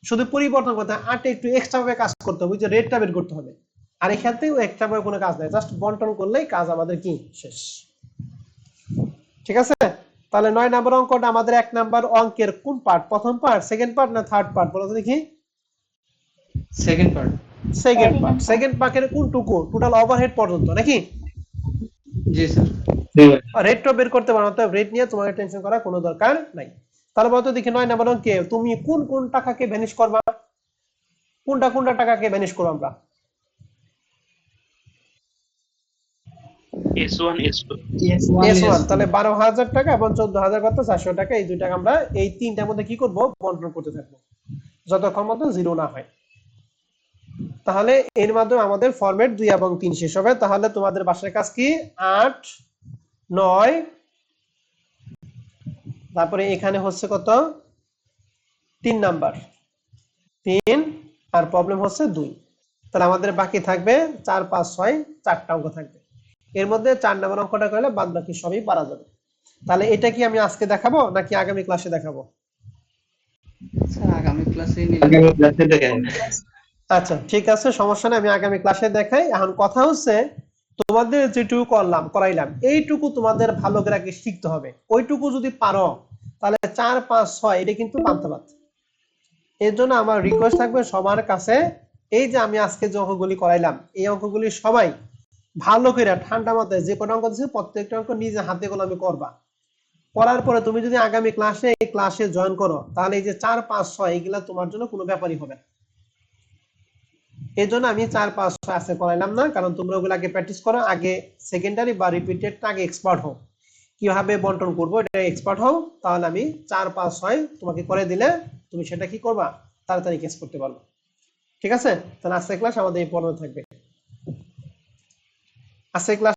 শুধু পরিবর্তন করতে 8 একটু এক্সট্রা ভাবে কাজ করতে হবে, যে রেটটা বের করতে হবে। আর এই ক্ষেত্রেও এক্সট্রা ভাবে কোনো কাজ নাই, জাস্ট বন্টন করলেই কাজ আমাদের কি শেষ। ঠিক আছে? তাহলে 9 নাম্বার অঙ্কটা আমাদের 1 নাম্বার অঙ্কের কোন পার্ট? প্রথম পার্ট, সেকেন্ড পার্ট না থার্ড পার্ট বলো তো দেখি? Second part. Second part. Second পার্টের কোনটুকু? টোটাল ওভারহেড পর্যন্ত নাকি? জি স্যার। রেটটা বের করতে পারো, তো রেট নিয়ে তোমাকে টেনশন করার কোনো দরকার নাই। তাহলে বলতো দেখি 9 নাম্বার অঙ্কে তুমি কোন কোন টাকাকে ভ্যানিশ করবা? কোনটা কোনটা টাকাকে ভ্যানিশ করব আমরা? S1 S2 S1 তাহলে 12000 টাকা এবং 14000 কত 400 টাকা, এই দুই টাকা আমরা এই তিনটার মধ্যে কি করব? বন্টন করতে থাকবো যতক্ষণ মতো জিরো না হয়। তাহলে এর মাধ্যমে আমাদের ফরম্যাট 2 এবং 3 শেষ হবে। তাহলে তোমাদের বাসার কাজ কি? 8 9, তারপরে এখানে হচ্ছে কত 3 নাম্বার 3, আর প্রবলেম হচ্ছে 2। তাহলে আমাদের বাকি থাকবে 4 5 6 চারটা অঙ্ক থাকবে। এর মধ্যে 4 নাম্বার অঙ্কটা করলে বাদ বাকি সবই পারা যাবে। তাহলে এটা কি আমি আজকে দেখাবো নাকি আগামী ক্লাসে দেখাবো? স্যার আগামী ক্লাসে আগামী ক্লাসে দেখেন। আচ্ছা ঠিক আছে, সমস্যা নেই, আমি আগামী ক্লাসে দেখাই। এখন কথা হচ্ছে তোমাদের যেটুকু করাইলাম এইটুকু তোমাদের ভালো করে আগে শিখতে হবে। ওইটুকু যদি পারো তাহলে 4 5 6 এটা কিন্তু পান্তাভাত। এর জন্য আমার রিকোয়েস্ট থাকবে সবার কাছে, এই যে আমি আজকে যে অঙ্কগুলি করাইলাম এই অঙ্কগুলি সবাই ভালো করে ঠান্ডা মাথায় যে কোনো অঙ্ক দিচ্ছে প্রত্যেকটা অঙ্ক নিজে হাতে কলমে করবা। করার পরে তুমি যদি আগামী ক্লাসে এই ক্লাসে জয়েন করো তাহলে এই যে 4 5 6 এগুলা তোমার জন্য কোনো ব্যাপারই হবে না। এই জন্য আমি 4 5 6 আজকে করাইলাম না, কারণ তোমরা ওগুলো আগে প্র্যাকটিস করো, আগে সেকেন্ডারি বা রিপিটেডটা আগে এক্সপার্ট হও, কিভাবে বন্টন করবো এটা এক্সপার্ট হও। তাহলে আমি 4 5 6 তোমাকে করে দিলে তুমি সেটা কি করবা, তাড়াতাড়ি কেস করতে পারবে। ঠিক আছে, তাহলে আজকের ক্লাস আমাদের এই পর্যন্ত থাকবে। আজকের ক্লাস